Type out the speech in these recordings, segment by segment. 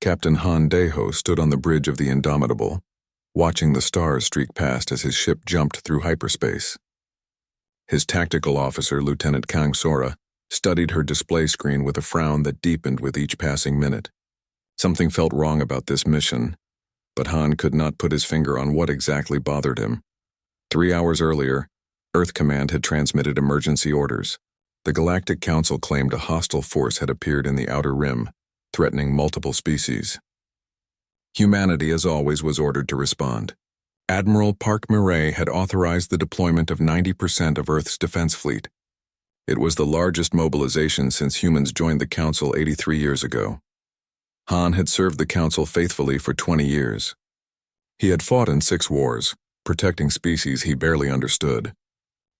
Captain Han Deho stood on the bridge of the Indomitable, watching the stars streak past as his ship jumped through hyperspace. His tactical officer, Lieutenant Kang Sora, studied her display screen with a frown that deepened with each passing minute. Something felt wrong about this mission, but Han could not put his finger on what exactly bothered him. 3 hours earlier, Earth Command had transmitted emergency orders. The Galactic Council claimed a hostile force had appeared in the Outer Rim, threatening multiple species. Humanity, as always, was ordered to respond. Admiral Park Murray had authorized the deployment of 90% of Earth's defense fleet. It was the largest mobilization since humans joined the Council 83 years ago. Han had served the Council faithfully for 20 years. He had fought in 6 wars, protecting species he barely understood.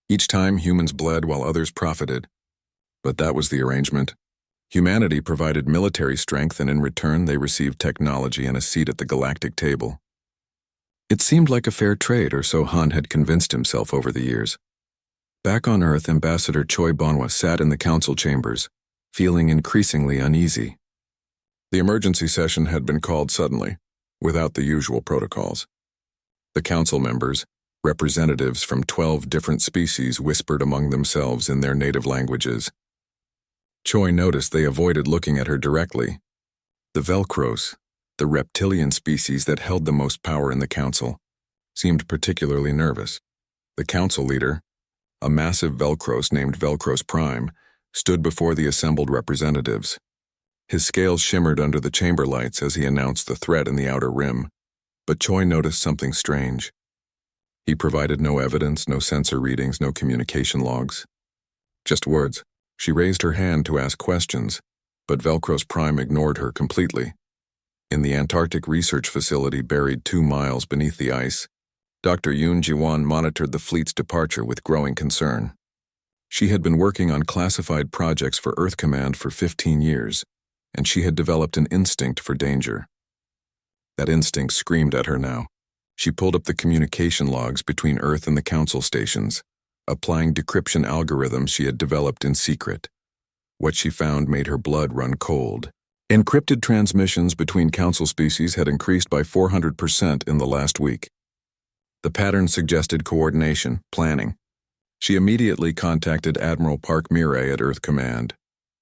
Each time humans bled while others profited. But that was the arrangement. Humanity provided military strength, and in return they received technology and a seat at the galactic table. It seemed like a fair trade, or so Han had convinced himself over the years. Back on Earth, Ambassador Choi Bonwa sat in the council chambers, feeling increasingly uneasy. The emergency session had been called suddenly, without the usual protocols. The council members, representatives from 12 different species, whispered among themselves in their native languages. Choi noticed they avoided looking at her directly. The Velcros, the reptilian species that held the most power in the council, seemed particularly nervous. The council leader, a massive Velcros named Velcros Prime, stood before the assembled representatives. His scales shimmered under the chamber lights as he announced the threat in the Outer Rim, but Choi noticed something strange. He provided no evidence, no sensor readings, no communication logs. Just words. She raised her hand to ask questions, but Velcros Prime ignored her completely. In the Antarctic research facility buried 2 miles beneath the ice, Dr. Yoon Ji-won monitored the fleet's departure with growing concern. She had been working on classified projects for Earth Command for 15 years, and she had developed an instinct for danger. That instinct screamed at her now. She pulled up the communication logs between Earth and the Council stations, applying decryption algorithms she had developed in secret. What she found made her blood run cold. Encrypted transmissions between Council species had increased by 400% in the last week. The pattern suggested coordination, planning. She immediately contacted Admiral Park Murray at Earth Command.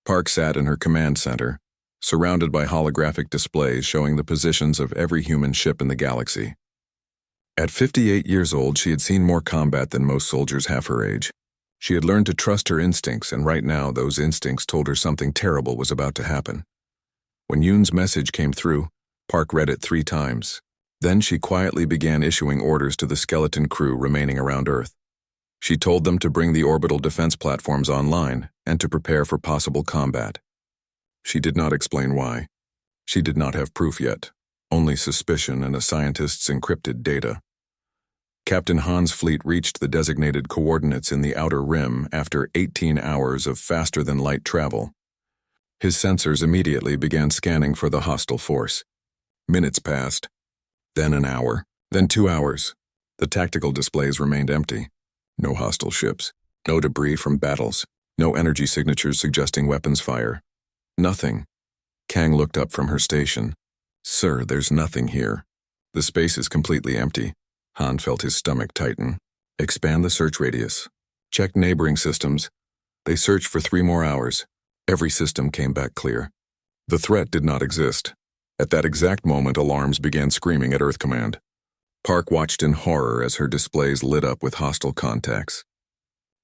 Park sat in her command center, surrounded by holographic displays showing the positions of every human ship in the galaxy. At 58 years old, she had seen more combat than most soldiers half her age. She had learned to trust her instincts, and right now those instincts told her something terrible was about to happen. When Yoon's message came through, Park read it 3 times. Then she quietly began issuing orders to the skeleton crew remaining around Earth. She told them to bring the orbital defense platforms online and to prepare for possible combat. She did not explain why. She did not have proof yet, only suspicion and a scientist's encrypted data. Captain Han's fleet reached the designated coordinates in the Outer Rim after 18 hours of faster-than-light travel. His sensors immediately began scanning for the hostile force. Minutes passed, then an hour, then 2 hours. The tactical displays remained empty. No hostile ships, no debris from battles, no energy signatures suggesting weapons fire. Nothing. Kang looked up from her station. "Sir, there's nothing here. The space is completely empty." Han felt his stomach tighten. "Expand the search radius. Check neighboring systems." They searched for 3 more hours. Every system came back clear. The threat did not exist. At that exact moment, alarms began screaming at Earth Command. Park watched in horror as her displays lit up with hostile contacts.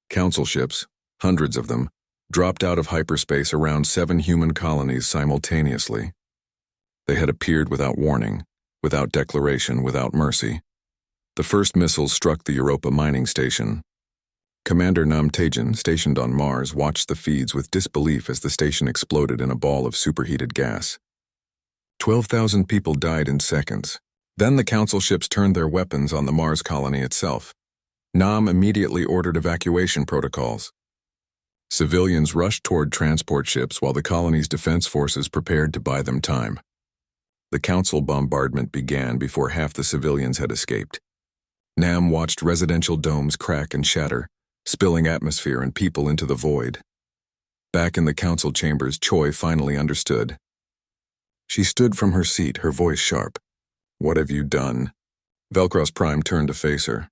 Council ships, hundreds of them, dropped out of hyperspace around 7 human colonies simultaneously. They had appeared without warning, without declaration, without mercy. The first missiles struck the Europa mining station. Commander Nam Taejin, stationed on Mars, watched the feeds with disbelief as the station exploded in a ball of superheated gas. 12,000 people died in seconds. Then the Council ships turned their weapons on the Mars colony itself. Nam immediately ordered evacuation protocols. Civilians rushed toward transport ships while the colony's defense forces prepared to buy them time. The Council bombardment began before half the civilians had escaped. Nam watched residential domes crack and shatter, spilling atmosphere and people into the void. Back in the Council chambers, Choi finally understood. She stood from her seat, her voice sharp. "What have you done?" Velcros Prime turned to face her.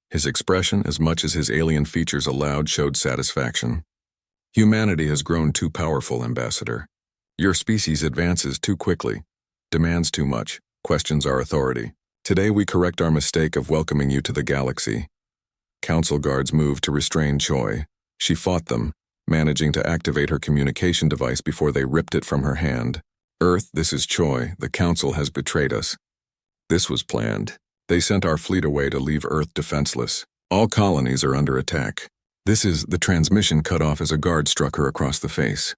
His expression, as much as his alien features allowed, showed satisfaction. "Humanity has grown too powerful, Ambassador. Your species advances too quickly, demands too much, questions our authority. Today we correct our mistake of welcoming you to the galaxy." Council guards moved to restrain Choi. She fought them, managing to activate her communication device before they ripped it from her hand. "Earth, this is Choi. The Council has betrayed us. This was planned. They sent our fleet away to leave Earth defenseless. All colonies are under attack. This is..." The transmission cut off as a guard struck her across the face.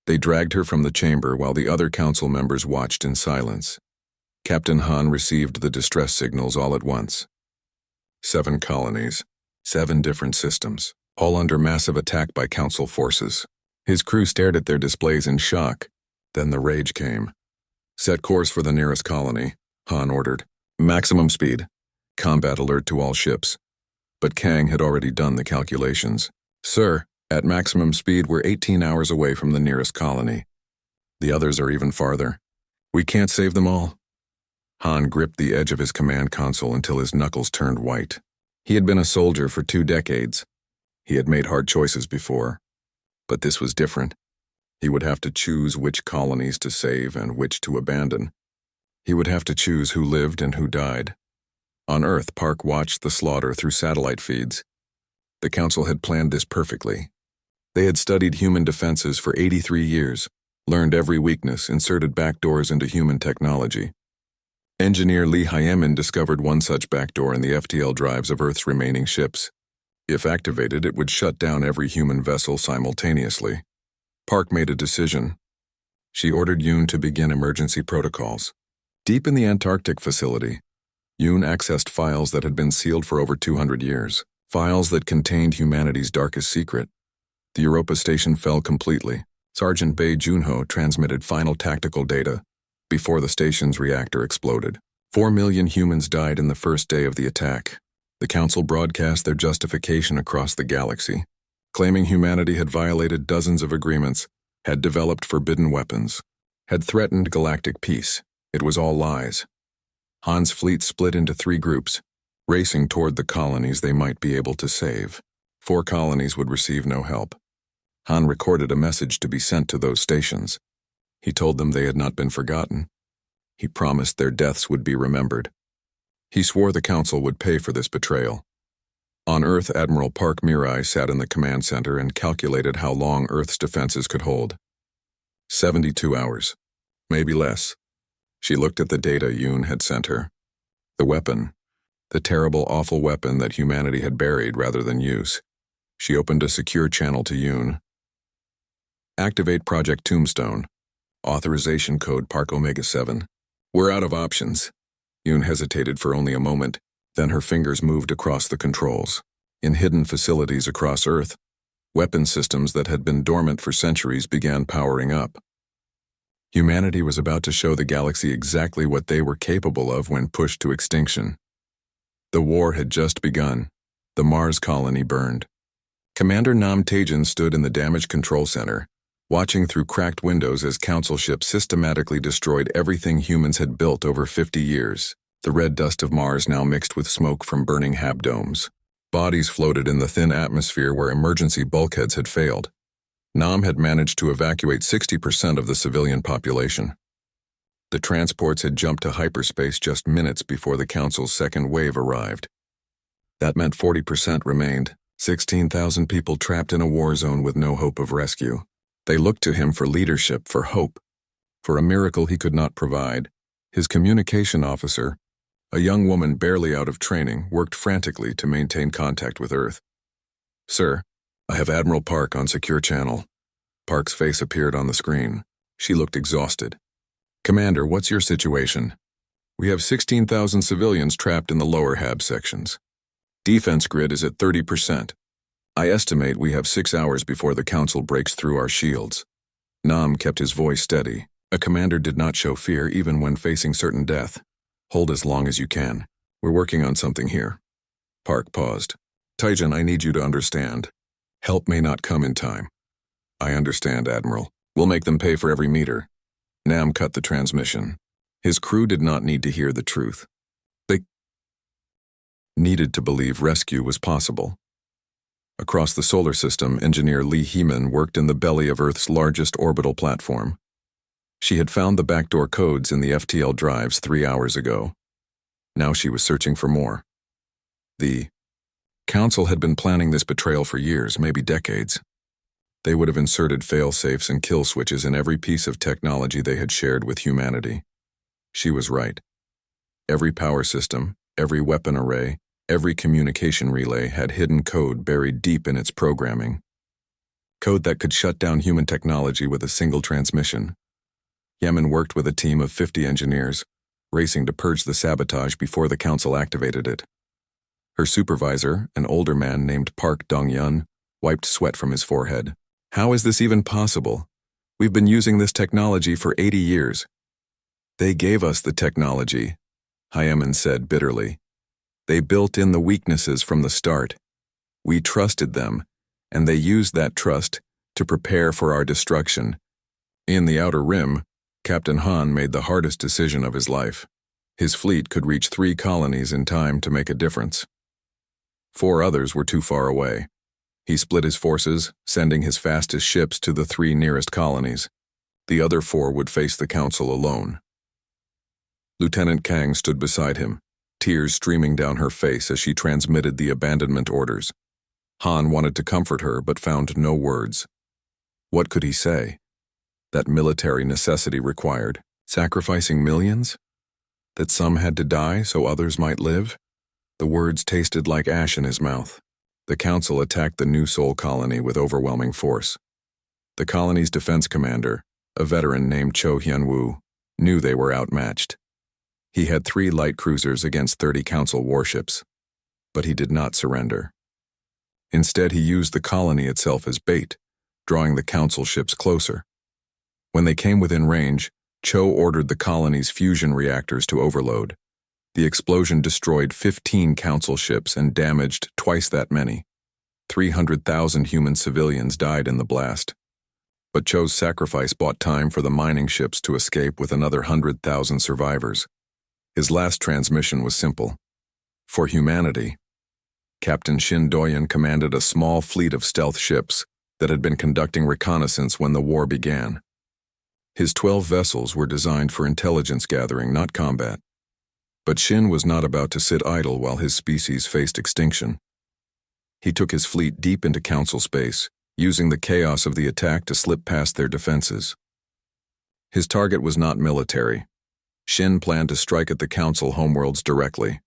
They dragged her from the chamber while the other council members watched in silence. Captain Han received the distress signals all at once. 7 colonies, 7 different systems, all under massive attack by council forces. His crew stared at their displays in shock. Then the rage came. "Set course for the nearest colony," Han ordered. "Maximum speed. Combat alert to all ships." But Kang had already done the calculations. "Sir, at maximum speed we're 18 hours away from the nearest colony. The others are even farther. We can't save them all." Han gripped the edge of his command console until his knuckles turned white. He had been a soldier for 2 decades. He had made hard choices before. But this was different. He would have to choose which colonies to save and which to abandon. He would have to choose who lived and who died. On Earth, Park watched the slaughter through satellite feeds. The Council had planned this perfectly. They had studied human defenses for 83 years, learned every weakness, inserted backdoors into human technology. Engineer Lee Hyemin discovered one such backdoor in the FTL drives of Earth's remaining ships. If activated, it would shut down every human vessel simultaneously. Park made a decision. She ordered Yoon to begin emergency protocols. Deep in the Antarctic facility, Yoon accessed files that had been sealed for over 200 years, files that contained humanity's darkest secret. The Europa station fell completely. Sergeant Bae Junho transmitted final tactical data before the station's reactor exploded. 4 million humans died in the first day of the attack. The Council broadcast their justification across the galaxy, claiming humanity had violated dozens of agreements, had developed forbidden weapons, had threatened galactic peace. It was all lies. Han's fleet split into 3 groups, racing toward the colonies they might be able to save. 4 colonies would receive no help. Han recorded a message to be sent to those stations. He told them they had not been forgotten. He promised their deaths would be remembered. He swore the Council would pay for this betrayal. On Earth, Admiral Park Mirai sat in the command center and calculated how long Earth's defenses could hold. 72 hours. Maybe less. She looked at the data Yoon had sent her. The weapon. The terrible, awful weapon that humanity had buried rather than use. She opened a secure channel to Yoon. "Activate Project Tombstone. Authorization code Park Omega 7. We're out of options." Yoon hesitated for only a moment, then her fingers moved across the controls. In hidden facilities across Earth, weapon systems that had been dormant for centuries began powering up. Humanity was about to show the galaxy exactly what they were capable of when pushed to extinction. The war had just begun. The Mars colony burned. Commander Nam Taejin stood in the damage control center, watching through cracked windows as Council ships systematically destroyed everything humans had built over 50 years. The red dust of Mars now mixed with smoke from burning habdomes. Bodies floated in the thin atmosphere where emergency bulkheads had failed. Nam had managed to evacuate 60% of the civilian population. The transports had jumped to hyperspace just minutes before the Council's second wave arrived. That meant 40% remained, 16,000 people trapped in a war zone with no hope of rescue. They looked to him for leadership, for hope, for a miracle he could not provide. His communication officer, a young woman barely out of training, worked frantically to maintain contact with Earth. "Sir, I have Admiral Park on secure channel." Park's face appeared on the screen. She looked exhausted. "Commander, what's your situation?" "We have 16,000 civilians trapped in the lower HAB sections. Defense grid is at 30%. I estimate we have 6 hours before the Council breaks through our shields." Nam kept his voice steady. A commander did not show fear even when facing certain death. "Hold as long as you can. We're working on something here." Park paused. "Taejin, I need you to understand. Help may not come in time." "I understand, Admiral. We'll make them pay for every meter." Nam cut the transmission. His crew did not need to hear the truth. They needed to believe rescue was possible. Across the solar system, engineer Lee Heeman worked in the belly of Earth's largest orbital platform. She had found the backdoor codes in the FTL drives 3 hours ago. Now she was searching for more. The Council had been planning this betrayal for years, maybe decades. They would have inserted fail-safes and kill switches in every piece of technology they had shared with humanity. She was right. Every power system, every weapon array, every communication relay had hidden code buried deep in its programming. Code that could shut down human technology with a single transmission. Yemen worked with a team of 50 engineers, racing to purge the sabotage before the Council activated it. Her supervisor, an older man named Park Dong-yun, wiped sweat from his forehead. How is this even possible? We've been using this technology for 80 years. They gave us the technology, Yemen said bitterly. They built in the weaknesses from the start. We trusted them, and they used that trust to prepare for our destruction. In the Outer Rim, Captain Han made the hardest decision of his life. His fleet could reach 3 colonies in time to make a difference. 4 others were too far away. He split his forces, sending his fastest ships to the 3 nearest colonies. The other 4 would face the Council alone. Lieutenant Kang stood beside him, tears streaming down her face as she transmitted the abandonment orders. Han wanted to comfort her but found no words. What could he say? That military necessity required, sacrificing millions? That some had to die so others might live? The words tasted like ash in his mouth. The Council attacked the New Sol colony with overwhelming force. The colony's defense commander, a veteran named Cho Hyun-woo, knew they were outmatched. He had 3 light cruisers against 30 Council warships, but he did not surrender. Instead, he used the colony itself as bait, drawing the Council ships closer. When they came within range, Cho ordered the colony's fusion reactors to overload. The explosion destroyed 15 Council ships and damaged twice that many. 300,000 human civilians died in the blast. But Cho's sacrifice bought time for the mining ships to escape with another 100,000 survivors. His last transmission was simple. For humanity. Captain Shin Doyen commanded a small fleet of stealth ships that had been conducting reconnaissance when the war began. His 12 vessels were designed for intelligence gathering, not combat. But Shin was not about to sit idle while his species faced extinction. He took his fleet deep into Council space, using the chaos of the attack to slip past their defenses. His target was not military. Shin planned to strike at the Council homeworlds directly.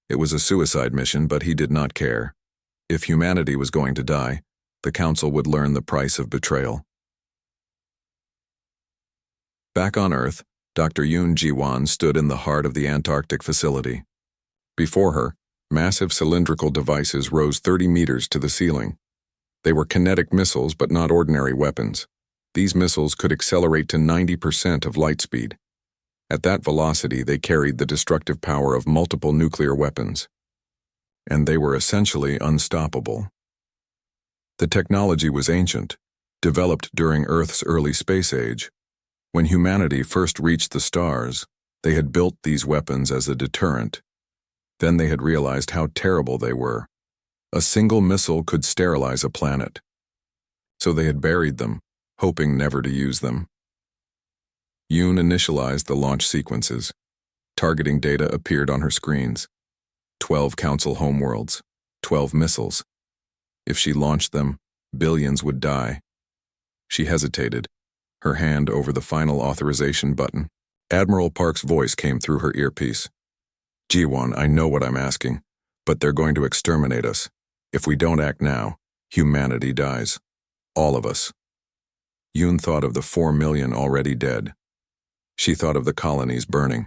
It was a suicide mission, but he did not care. If humanity was going to die, the Council would learn the price of betrayal. Back on Earth, Dr. Yoon Ji-won stood in the heart of the Antarctic facility. Before her, massive cylindrical devices rose 30 meters to the ceiling. They were kinetic missiles, but not ordinary weapons. These missiles could accelerate to 90% of light speed. At that velocity, they carried the destructive power of multiple nuclear weapons. And they were essentially unstoppable. The technology was ancient, developed during Earth's early space age. When humanity first reached the stars, they had built these weapons as a deterrent. Then they had realized how terrible they were. A single missile could sterilize a planet. So they had buried them, hoping never to use them. Yoon initialized the launch sequences. Targeting data appeared on her screens. 12 Council homeworlds, 12 missiles. If she launched them, billions would die. She hesitated, her hand over the final authorization button. Admiral Park's voice came through her earpiece. Ji-won, I know what I'm asking, but they're going to exterminate us. If we don't act now, humanity dies. All of us. Yoon thought of the 4 million already dead. She thought of the colonies burning.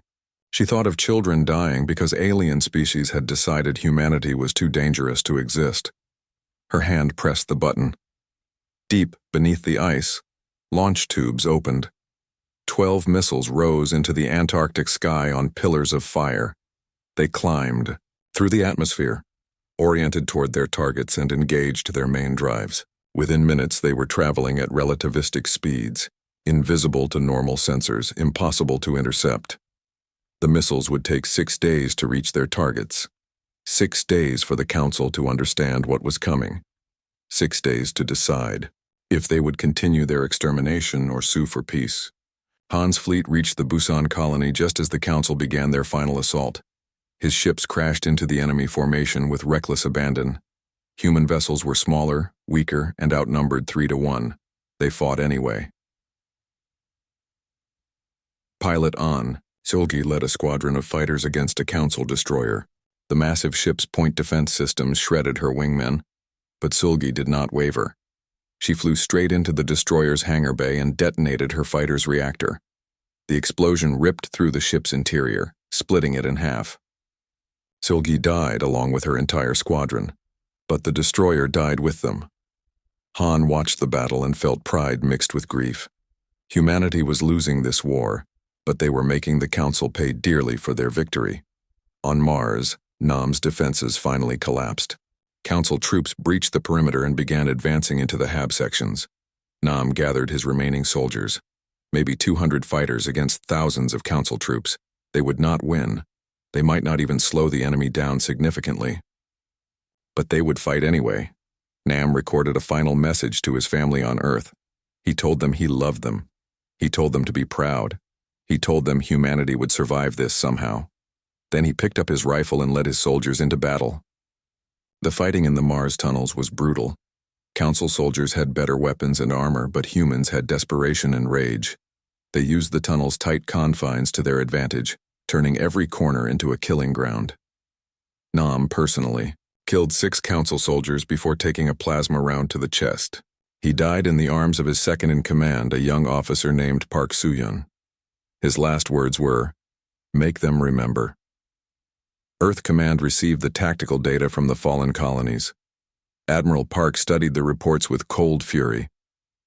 She thought of children dying because alien species had decided humanity was too dangerous to exist. Her hand pressed the button. Deep beneath the ice, launch tubes opened. 12 missiles rose into the Antarctic sky on pillars of fire. They climbed through the atmosphere, oriented toward their targets and engaged their main drives. Within minutes, they were traveling at relativistic speeds, invisible to normal sensors, impossible to intercept. The missiles would take 6 days to reach their targets. 6 days for the Council to understand what was coming. 6 days to decide if they would continue their extermination or sue for peace. Han's fleet reached the Busan colony just as the Council began their final assault. His ships crashed into the enemy formation with reckless abandon. Human vessels were smaller, weaker, and outnumbered 3-1. They fought anyway. Pilot on, Seolgi led a squadron of fighters against a Council destroyer. The massive ship's point defense systems shredded her wingmen, but Seolgi did not waver. She flew straight into the destroyer's hangar bay and detonated her fighter's reactor. The explosion ripped through the ship's interior, splitting it in half. Seolgi died along with her entire squadron, but the destroyer died with them. Han watched the battle and felt pride mixed with grief. Humanity was losing this war, but they were making the Council pay dearly for their victory. On Mars, Nam's defenses finally collapsed. Council troops breached the perimeter and began advancing into the HAB sections. Nam gathered his remaining soldiers, maybe 200 fighters against thousands of Council troops. They would not win. They might not even slow the enemy down significantly. But they would fight anyway. Nam recorded a final message to his family on Earth. He told them he loved them. He told them to be proud. He told them humanity would survive this somehow. Then he picked up his rifle and led his soldiers into battle. The fighting in the Mars tunnels was brutal. Council soldiers had better weapons and armor, but humans had desperation and rage. They used the tunnel's tight confines to their advantage, turning every corner into a killing ground. Nam, personally, killed 6 Council soldiers before taking a plasma round to the chest. He died in the arms of his second-in-command, a young officer named Park Soo-yeon. His last words were, "Make them remember." Earth Command received the tactical data from the fallen colonies. Admiral Park studied the reports with cold fury.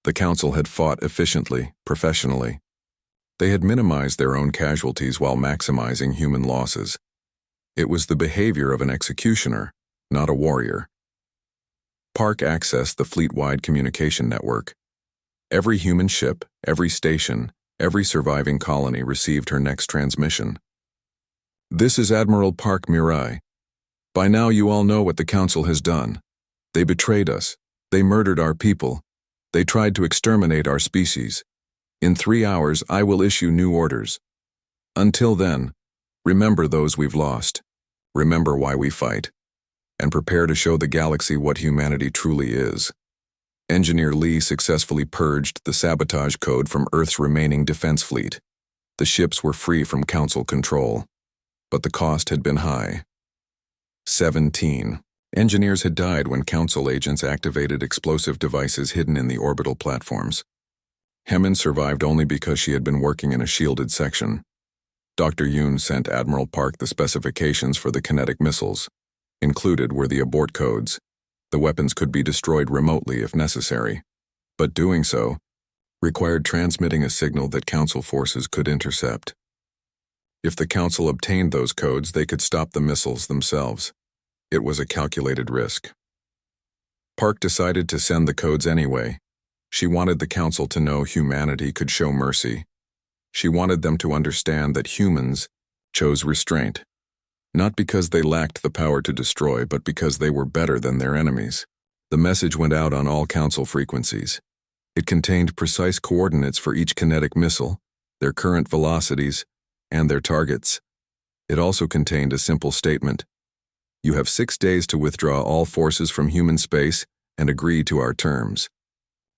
The Council had fought efficiently, professionally. They had minimized their own casualties while maximizing human losses. It was the behavior of an executioner, not a warrior. Park accessed the fleet-wide communication network. Every human ship, every station, every surviving colony received her next transmission. "This is Admiral Park Mirai. By now you all know what the Council has done. They betrayed us. They murdered our people. They tried to exterminate our species. In 3 hours I will issue new orders. Until then, remember those we've lost. Remember why we fight. And prepare to show the galaxy what humanity truly is." Engineer Lee successfully purged the sabotage code from Earth's remaining defense fleet. The ships were free from Council control. But the cost had been high. 17 engineers had died when Council agents activated explosive devices hidden in the orbital platforms. Hemin survived only because she had been working in a shielded section. Dr. Yoon sent Admiral Park the specifications for the kinetic missiles. Included were the abort codes. The weapons could be destroyed remotely if necessary, but doing so required transmitting a signal that Council forces could intercept. If the Council obtained those codes, they could stop the missiles themselves. It was a calculated risk. Park decided to send the codes anyway. She wanted the Council to know humanity could show mercy. She wanted them to understand that humans chose restraint, not because they lacked the power to destroy, but because they were better than their enemies. The message went out on all Council frequencies. It contained precise coordinates for each kinetic missile, their current velocities, and their targets. It also contained a simple statement: "You have 6 days to withdraw all forces from human space and agree to our terms.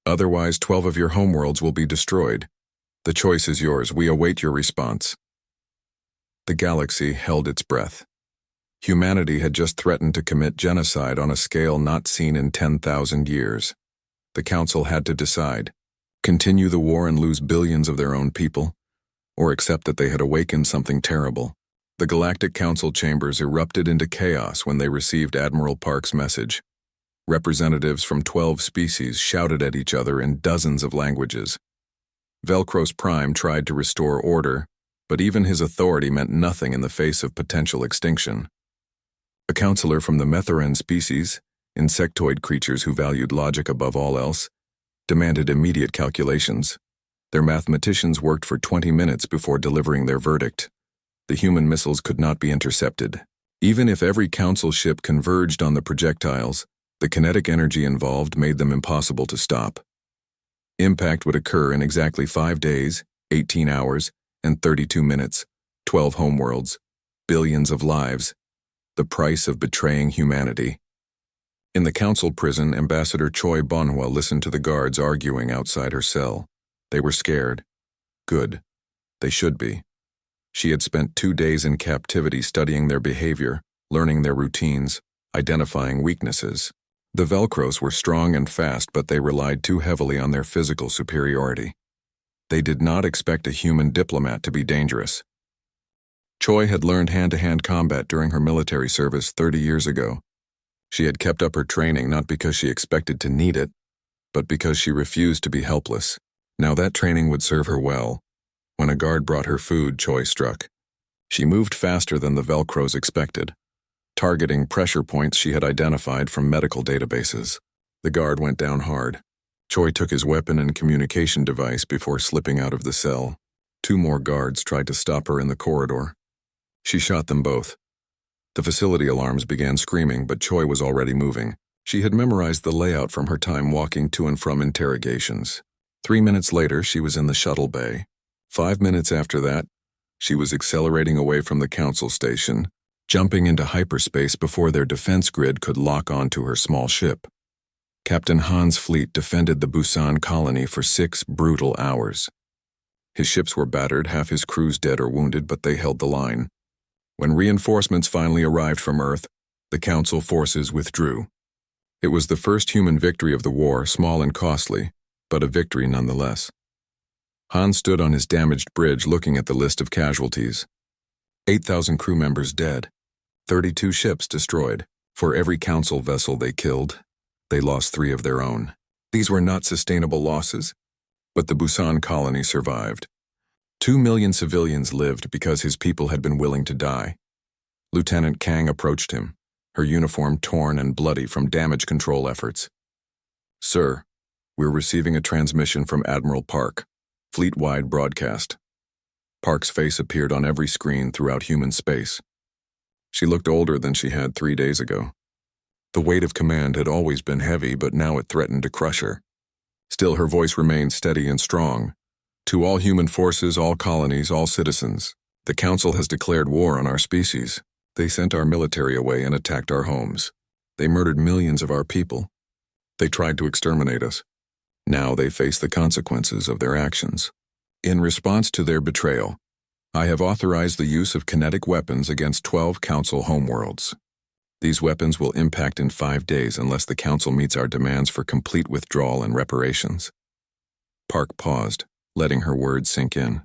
Otherwise, 12 of your homeworlds will be destroyed. The choice is yours. We await your response." The galaxy held its breath. Humanity had just threatened to commit genocide on a scale not seen in 10,000 years. The Council had to decide: continue the war and lose billions of their own people, or accept that they had awakened something terrible. The Galactic Council chambers erupted into chaos when they received Admiral Park's message. Representatives from 12 species shouted at each other in dozens of languages. Velcros Prime tried to restore order, but even his authority meant nothing in the face of potential extinction. A counselor from the Methoran species, insectoid creatures who valued logic above all else, demanded immediate calculations. Their mathematicians worked for 20 minutes before delivering their verdict. The human missiles could not be intercepted. Even if every council ship converged on the projectiles, the kinetic energy involved made them impossible to stop. Impact would occur in exactly 5 days, 18 hours, and 32 minutes, 12 homeworlds, billions of lives, the price of betraying humanity. In the council prison, Ambassador Choi Bonhwa listened to the guards arguing outside her cell. They were scared. Good. They should be. She had spent 2 days in captivity studying their behavior, learning their routines, identifying weaknesses. The Velcros were strong and fast, but they relied too heavily on their physical superiority. They did not expect a human diplomat to be dangerous. Choi had learned hand-to-hand combat during her military service 30 years ago. She had kept up her training not because she expected to need it, but because she refused to be helpless. Now that training would serve her well. When a guard brought her food, Choi struck. She moved faster than the Velcros expected, targeting pressure points she had identified from medical databases. The guard went down hard. Choi took his weapon and communication device before slipping out of the cell. 2 more guards tried to stop her in the corridor. She shot them both. The facility alarms began screaming, but Choi was already moving. She had memorized the layout from her time walking to and from interrogations. 3 minutes later, she was in the shuttle bay. 5 minutes after that, she was accelerating away from the council station, jumping into hyperspace before their defense grid could lock onto her small ship. Captain Han's fleet defended the Busan colony for 6 brutal hours. His ships were battered, half his crews dead or wounded, but they held the line. When reinforcements finally arrived from Earth, the council forces withdrew. It was the first human victory of the war, small and costly, but a victory nonetheless. Han stood on his damaged bridge looking at the list of casualties. 8,000 crew members dead, 32 ships destroyed. For every council vessel they killed, they lost 3 of their own. These were not sustainable losses, but the Busan colony survived. 2 million civilians lived because his people had been willing to die. Lieutenant Kang approached him, her uniform torn and bloody from damage control efforts. "Sir, we're receiving a transmission from Admiral Park, fleet-wide broadcast." Park's face appeared on every screen throughout human space. She looked older than she had 3 days ago. The weight of command had always been heavy, but now it threatened to crush her. Still, her voice remained steady and strong. "To all human forces, all colonies, all citizens, the Council has declared war on our species. They sent our military away and attacked our homes. They murdered millions of our people. They tried to exterminate us. Now they face the consequences of their actions. In response to their betrayal, I have authorized the use of kinetic weapons against 12 Council homeworlds. These weapons will impact in 5 days unless the Council meets our demands for complete withdrawal and reparations." Park paused, letting her words sink in.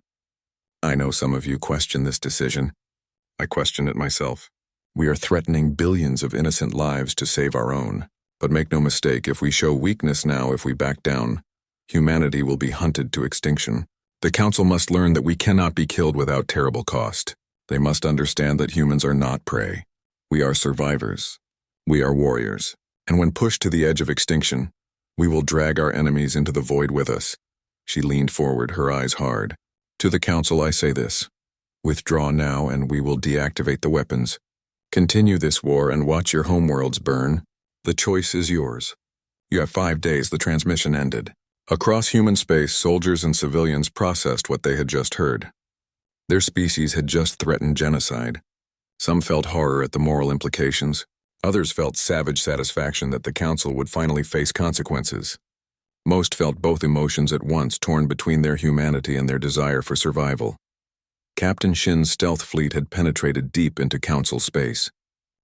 "I know some of you question this decision. I question it myself. We are threatening billions of innocent lives to save our own. But make no mistake, if we show weakness now, if we back down, humanity will be hunted to extinction. The Council must learn that we cannot be killed without terrible cost. They must understand that humans are not prey. We are survivors. We are warriors. And when pushed to the edge of extinction, we will drag our enemies into the void with us." She leaned forward, her eyes hard. "To the Council I say this. Withdraw now and we will deactivate the weapons. Continue this war and watch your homeworlds burn. The choice is yours." You have 5 days, the transmission ended. Across human space, soldiers and civilians processed what they had just heard. Their species had just threatened genocide. Some felt horror at the moral implications. Others felt savage satisfaction that the Council would finally face consequences. Most felt both emotions at once, torn between their humanity and their desire for survival. Captain Shin's stealth fleet had penetrated deep into Council space.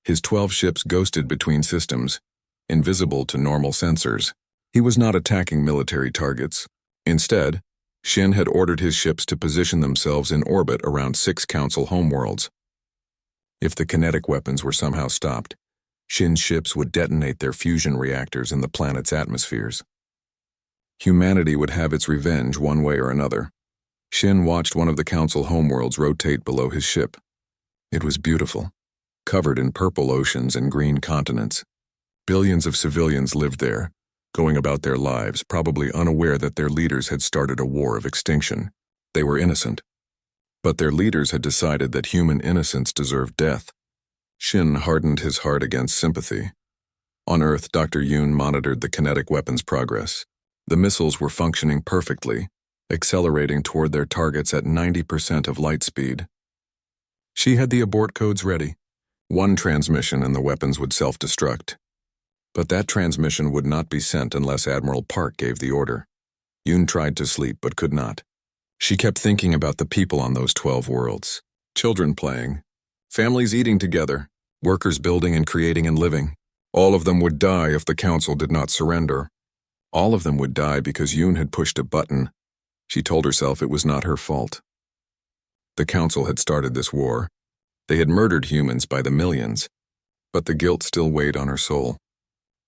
His 12 ships ghosted between systems, invisible to normal sensors. He was not attacking military targets. Instead, Shin had ordered his ships to position themselves in orbit around 6 Council homeworlds. If the kinetic weapons were somehow stopped, Shin's ships would detonate their fusion reactors in the planet's atmospheres. Humanity would have its revenge one way or another. Shin watched one of the Council homeworlds rotate below his ship. It was beautiful, covered in purple oceans and green continents. Billions of civilians lived there, going about their lives, probably unaware that their leaders had started a war of extinction. They were innocent. But their leaders had decided that human innocence deserved death. Shin hardened his heart against sympathy. On Earth, Dr. Yoon monitored the kinetic weapons' progress. The missiles were functioning perfectly, accelerating toward their targets at 90% of light speed. She had the abort codes ready. One transmission and the weapons would self-destruct. But that transmission would not be sent unless Admiral Park gave the order. Yoon tried to sleep but could not. She kept thinking about the people on those 12 worlds. Children playing, families eating together, workers building and creating and living. All of them would die if the Council did not surrender. All of them would die because Yoon had pushed a button. She told herself it was not her fault. The Council had started this war. They had murdered humans by the millions, but the guilt still weighed on her soul.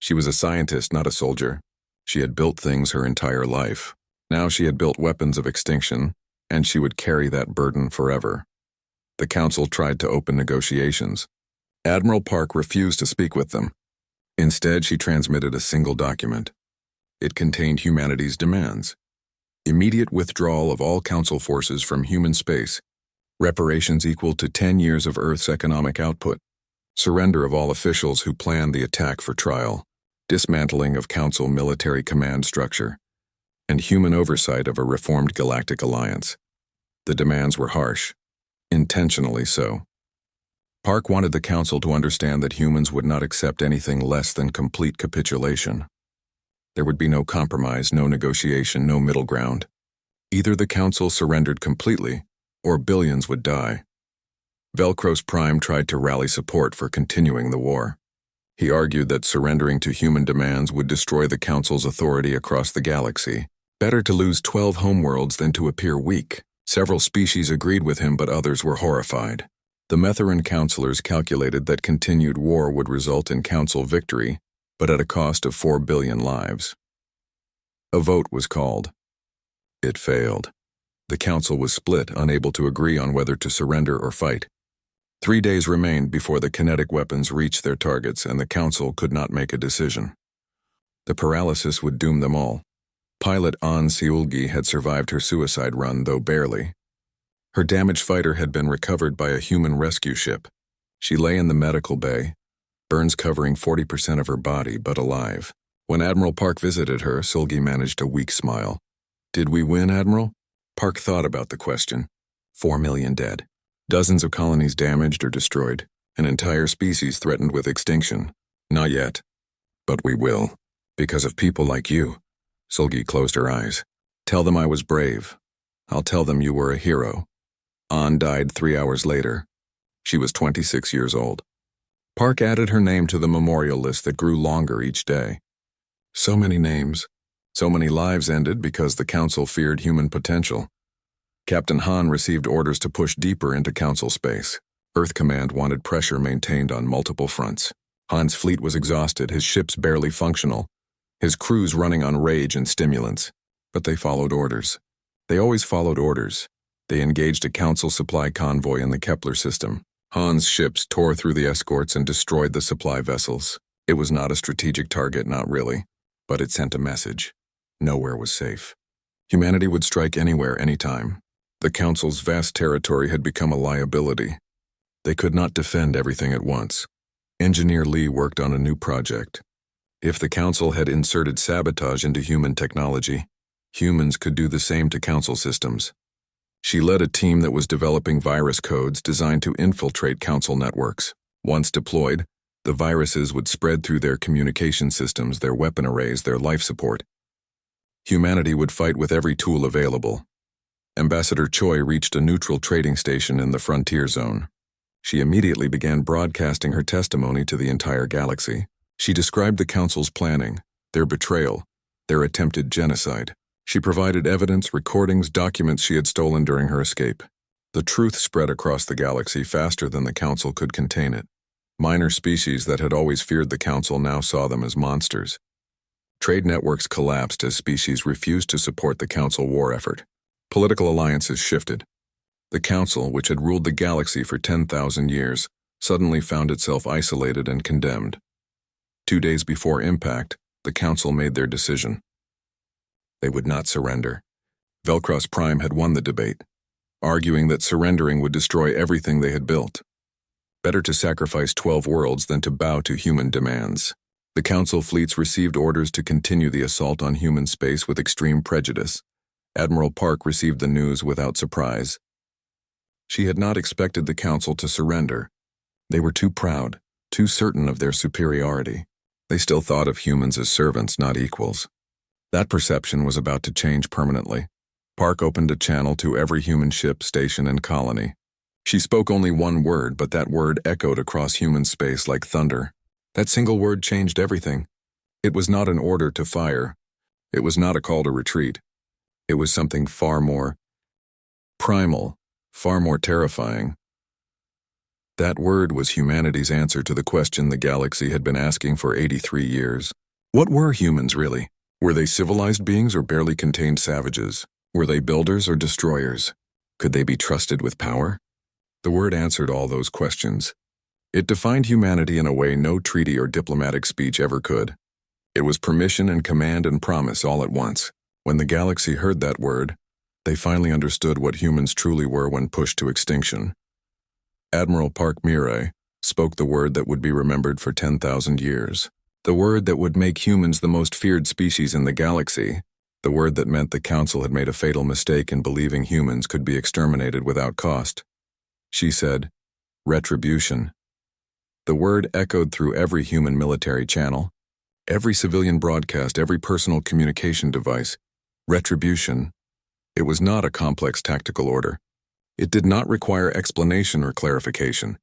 She was a scientist, not a soldier. She had built things her entire life. Now she had built weapons of extinction, and she would carry that burden forever. The Council tried to open negotiations. Admiral Park refused to speak with them. Instead, she transmitted a single document. It contained humanity's demands. Immediate withdrawal of all Council forces from human space, reparations equal to 10 years of Earth's economic output, surrender of all officials who planned the attack for trial, dismantling of Council military command structure, and human oversight of a reformed galactic alliance. The demands were harsh, intentionally so. Park wanted the Council to understand that humans would not accept anything less than complete capitulation. There would be no compromise, no negotiation, no middle ground. Either the Council surrendered completely, or billions would die. Velcros Prime tried to rally support for continuing the war. He argued that surrendering to human demands would destroy the Council's authority across the galaxy. Better to lose 12 homeworlds than to appear weak. Several species agreed with him, but others were horrified. The Metheran councilors calculated that continued war would result in Council victory, but at a cost of 4 billion lives. A vote was called. It failed. The Council was split, unable to agree on whether to surrender or fight. 3 days remained before the kinetic weapons reached their targets, and the Council could not make a decision. The paralysis would doom them all. Pilot An Seulgi had survived her suicide run, though barely. Her damaged fighter had been recovered by a human rescue ship. She lay in the medical bay, burns covering 40% of her body, but alive. When Admiral Park visited her, Seulgi managed a weak smile. "Did we win, Admiral?" Park thought about the question. 4 million dead. Dozens of colonies damaged or destroyed. An entire species threatened with extinction. Not yet. But we will. Because of people like you. Seulgi closed her eyes. "Tell them I was brave. I'll tell them you were a hero." An died 3 hours later. She was 26 years old. Park added her name to the memorial list that grew longer each day. So many names. So many lives ended because the Council feared human potential. Captain Han received orders to push deeper into Council space. Earth Command wanted pressure maintained on multiple fronts. Han's fleet was exhausted, his ships barely functional, his crews running on rage and stimulants. But they followed orders. They always followed orders. They engaged a Council supply convoy in the Kepler system. Han's ships tore through the escorts and destroyed the supply vessels. It was not a strategic target, not really, but it sent a message. Nowhere was safe. Humanity would strike anywhere, anytime. The Council's vast territory had become a liability. They could not defend everything at once. Engineer Lee worked on a new project. If the Council had inserted sabotage into human technology, humans could do the same to Council systems. She led a team that was developing virus codes designed to infiltrate Council networks. Once deployed, the viruses would spread through their communication systems, their weapon arrays, their life support. Humanity would fight with every tool available. Ambassador Choi reached a neutral trading station in the frontier zone. She immediately began broadcasting her testimony to the entire galaxy. She described the Council's planning, their betrayal, their attempted genocide. She provided evidence, recordings, documents she had stolen during her escape. The truth spread across the galaxy faster than the Council could contain it. Minor species that had always feared the Council now saw them as monsters. Trade networks collapsed as species refused to support the Council war effort. Political alliances shifted. The Council, which had ruled the galaxy for 10,000 years, suddenly found itself isolated and condemned. 2 days before impact, the Council made their decision. They would not surrender. Velcros Prime had won the debate, arguing that surrendering would destroy everything they had built. Better to sacrifice 12 worlds than to bow to human demands. The Council fleets received orders to continue the assault on human space with extreme prejudice. Admiral Park received the news without surprise. She had not expected the Council to surrender. They were too proud, too certain of their superiority. They still thought of humans as servants, not equals. That perception was about to change permanently. Park opened a channel to every human ship, station, and colony. She spoke only one word, but that word echoed across human space like thunder. That single word changed everything. It was not an order to fire. It was not a call to retreat. It was something far more primal, far more terrifying. That word was humanity's answer to the question the galaxy had been asking for 83 years. What were humans really? Were they civilized beings or barely contained savages? Were they builders or destroyers? Could they be trusted with power? The word answered all those questions. It defined humanity in a way no treaty or diplomatic speech ever could. It was permission and command and promise all at once. When the galaxy heard that word, they finally understood what humans truly were when pushed to extinction. Admiral Park Mirai spoke the word that would be remembered for 10,000 years. The word that would make humans the most feared species in the galaxy. The word that meant the Council had made a fatal mistake in believing humans could be exterminated without cost. She said, retribution. The word echoed through every human military channel, every civilian broadcast, every personal communication device. Retribution. It was not a complex tactical order. It did not require explanation or clarification.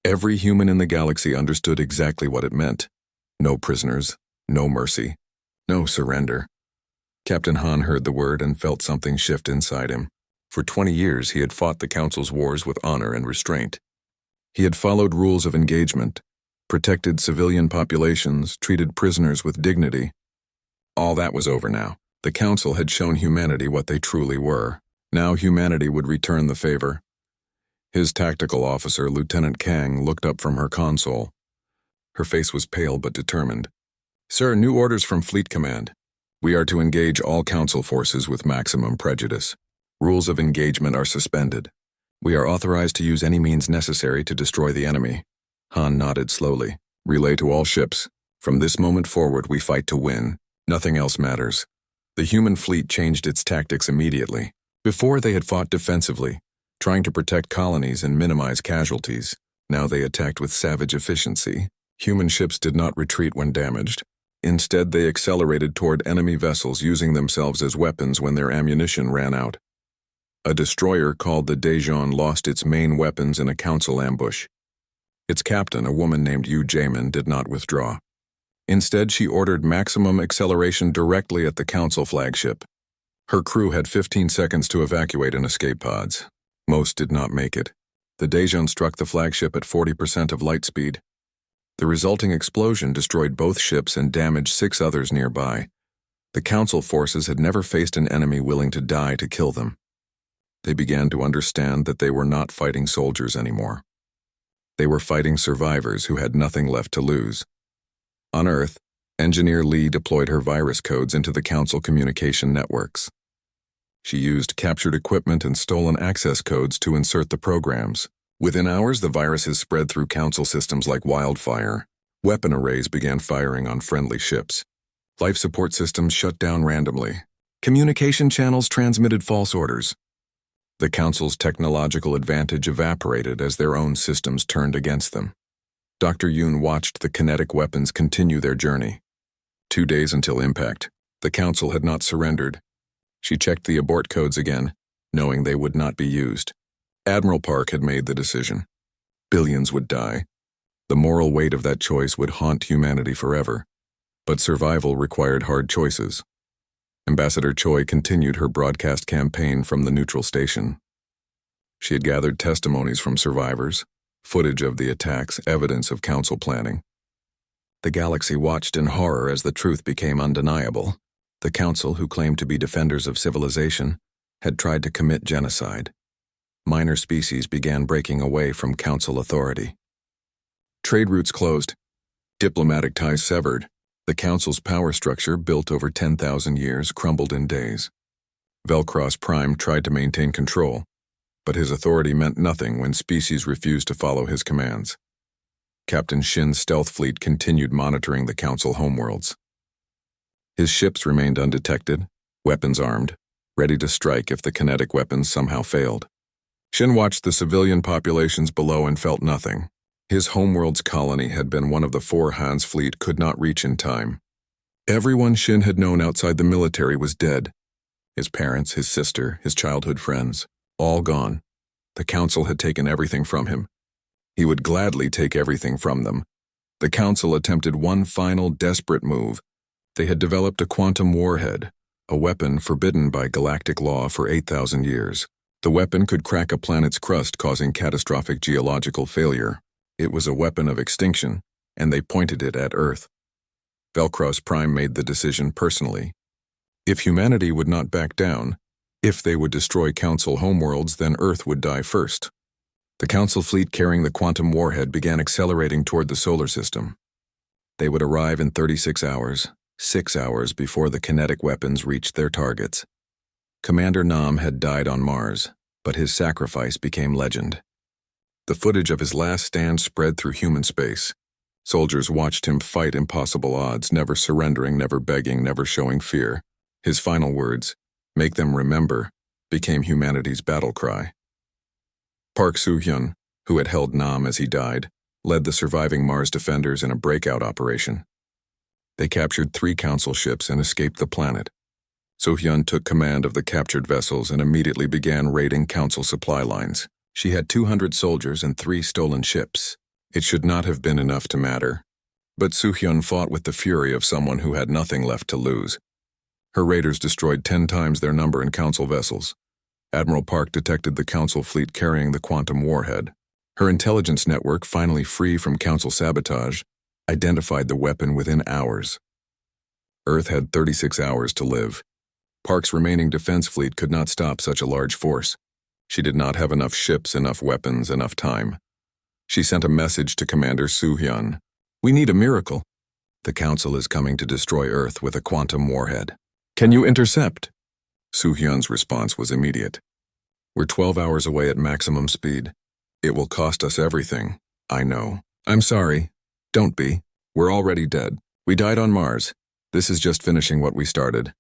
Every human in the galaxy understood exactly what it meant. No prisoners, no mercy, no surrender. Captain Han heard the word and felt something shift inside him. For 20 years he had fought the Council's wars with honor and restraint. He had followed rules of engagement, protected civilian populations, treated prisoners with dignity. All that was over now. The Council had shown humanity what they truly were. Now humanity would return the favor. His tactical officer, Lieutenant Kang, looked up from her console. Her face was pale but determined. Sir, new orders from Fleet Command. We are to engage all Council forces with maximum prejudice. Rules of engagement are suspended. We are authorized to use any means necessary to destroy the enemy. Han nodded slowly. Relay to all ships. From this moment forward, we fight to win. Nothing else matters. The human fleet changed its tactics immediately. Before they had fought defensively, trying to protect colonies and minimize casualties. Now they attacked with savage efficiency. Human ships did not retreat when damaged. Instead, they accelerated toward enemy vessels, using themselves as weapons when their ammunition ran out. A destroyer called the Daejeon lost its main weapons in a Council ambush. Its captain, a woman named Yu Jaemin, did not withdraw. Instead, she ordered maximum acceleration directly at the Council flagship. Her crew had 15 seconds to evacuate in escape pods. Most did not make it. The Daejeon struck the flagship at 40% of light speed. The resulting explosion destroyed both ships and damaged 6 others nearby. The Council forces had never faced an enemy willing to die to kill them. They began to understand that they were not fighting soldiers anymore. They were fighting survivors who had nothing left to lose. On Earth, Engineer Lee deployed her virus codes into the Council communication networks. She used captured equipment and stolen access codes to insert the programs. Within hours, the viruses spread through Council systems like wildfire. Weapon arrays began firing on friendly ships. Life support systems shut down randomly. Communication channels transmitted false orders. The Council's technological advantage evaporated as their own systems turned against them. Dr. Yoon watched the kinetic weapons continue their journey. 2 days until impact. The Council had not surrendered. She checked the abort codes again, knowing they would not be used. Admiral Park had made the decision. Billions would die. The moral weight of that choice would haunt humanity forever. But survival required hard choices. Ambassador Choi continued her broadcast campaign from the neutral station. She had gathered testimonies from survivors, footage of the attacks, evidence of Council planning. The galaxy watched in horror as the truth became undeniable. The Council, who claimed to be defenders of civilization, had tried to commit genocide. Minor species began breaking away from Council authority. Trade routes closed, diplomatic ties severed. The Council's power structure, built over 10,000 years, crumbled in days. Velcros Prime tried to maintain control, but his authority meant nothing when species refused to follow his commands. Captain Shin's stealth fleet continued monitoring the Council homeworlds. His ships remained undetected, weapons armed, ready to strike if the kinetic weapons somehow failed. Shin watched the civilian populations below and felt nothing. His homeworld's colony had been one of the 4 Han's fleet could not reach in time. Everyone Shin had known outside the military was dead. His parents, his sister, his childhood friends, all gone. The Council had taken everything from him. He would gladly take everything from them. The Council attempted one final desperate move. They had developed a quantum warhead, a weapon forbidden by galactic law for 8,000 years. The weapon could crack a planet's crust, causing catastrophic geological failure. It was a weapon of extinction, and they pointed it at Earth. Velcros Prime made the decision personally. If humanity would not back down, if they would destroy Council homeworlds, then Earth would die first. The Council fleet carrying the quantum warhead began accelerating toward the solar system. They would arrive in 36 hours, 6 hours before the kinetic weapons reached their targets. Commander Nam had died on Mars, but his sacrifice became legend. The footage of his last stand spread through human space. Soldiers watched him fight impossible odds, never surrendering, never begging, never showing fear. His final words, "Make them remember," became humanity's battle cry. Park Soo-hyun, who had held Nam as he died, led the surviving Mars defenders in a breakout operation. They captured 3 Council ships and escaped the planet. Soo-hyun took command of the captured vessels and immediately began raiding Council supply lines. She had 200 soldiers and 3 stolen ships. It should not have been enough to matter. But Soo-hyun fought with the fury of someone who had nothing left to lose. Her raiders destroyed 10 times their number in Council vessels. Admiral Park detected the Council fleet carrying the quantum warhead. Her intelligence network, finally free from Council sabotage, identified the weapon within hours. Earth had 36 hours to live. Park's remaining defense fleet could not stop such a large force. She did not have enough ships, enough weapons, enough time. She sent a message to Commander Soo-hyun. "We need a miracle. The Council is coming to destroy Earth with a quantum warhead. Can you intercept?" Soo-hyun's response was immediate. "We're 12 hours away at maximum speed. It will cost us everything. I know. I'm sorry. Don't be. We're already dead. We died on Mars. This is just finishing what we started."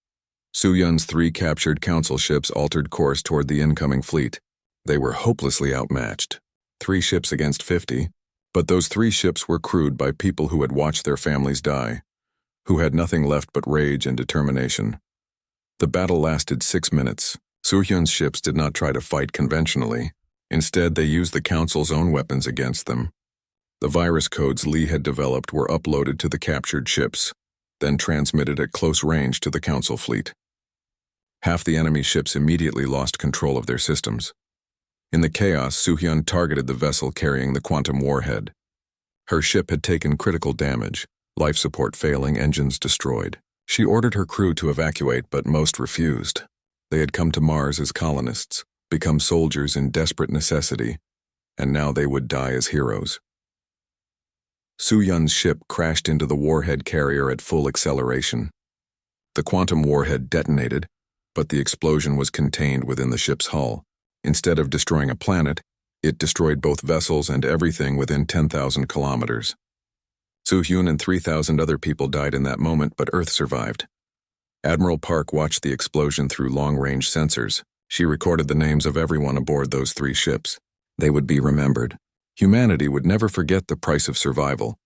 Soo-hyun's 3 captured Council ships altered course toward the incoming fleet. They were hopelessly outmatched. 3 ships against 50, but those 3 ships were crewed by people who had watched their families die, who had nothing left but rage and determination. The battle lasted 6 minutes. Soo-hyun's ships did not try to fight conventionally. Instead, they used the Council's own weapons against them. The virus codes Lee had developed were uploaded to the captured ships, then transmitted at close range to the Council fleet. Half the enemy ships immediately lost control of their systems. In the chaos, Soo-hyun targeted the vessel carrying the quantum warhead. Her ship had taken critical damage, life support failing, engines destroyed. She ordered her crew to evacuate, but most refused. They had come to Mars as colonists, become soldiers in desperate necessity, and now they would die as heroes. Soo-hyun's ship crashed into the warhead carrier at full acceleration. The quantum warhead detonated, but the explosion was contained within the ship's hull. Instead of destroying a planet, it destroyed both vessels and everything within 10,000 kilometers. Soo-hyun and 3,000 other people died in that moment, but Earth survived. Admiral Park watched the explosion through long-range sensors. She recorded the names of everyone aboard those 3 ships. They would be remembered. Humanity would never forget the price of survival.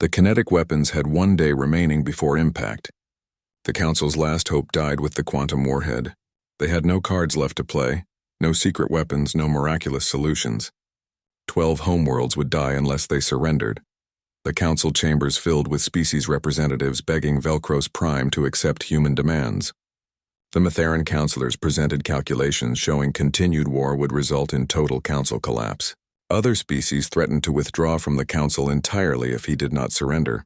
The kinetic weapons had 1 day remaining before impact. The Council's last hope died with the quantum warhead. They had no cards left to play, no secret weapons, no miraculous solutions. 12 homeworlds would die unless they surrendered. The Council chambers filled with species representatives begging Velcros Prime to accept human demands. The Matheran counselors presented calculations showing continued war would result in total Council collapse. Other species threatened to withdraw from the Council entirely if he did not surrender.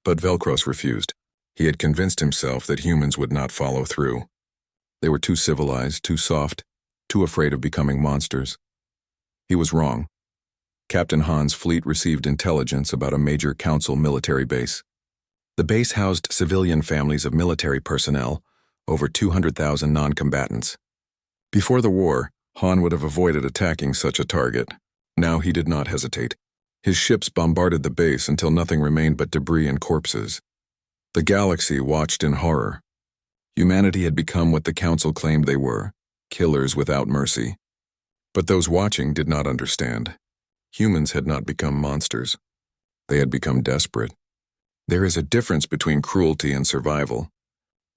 But Velcros refused. He had convinced himself that humans would not follow through. They were too civilized, too soft, too afraid of becoming monsters. He was wrong. Captain Han's fleet received intelligence about a major Council military base. The base housed civilian families of military personnel, over 200,000 non-combatants. Before the war, Han would have avoided attacking such a target. Now he did not hesitate. His ships bombarded the base until nothing remained but debris and corpses. The galaxy watched in horror. Humanity had become what the Council claimed they were, killers without mercy. But those watching did not understand. Humans had not become monsters. They had become desperate. There is a difference between cruelty and survival.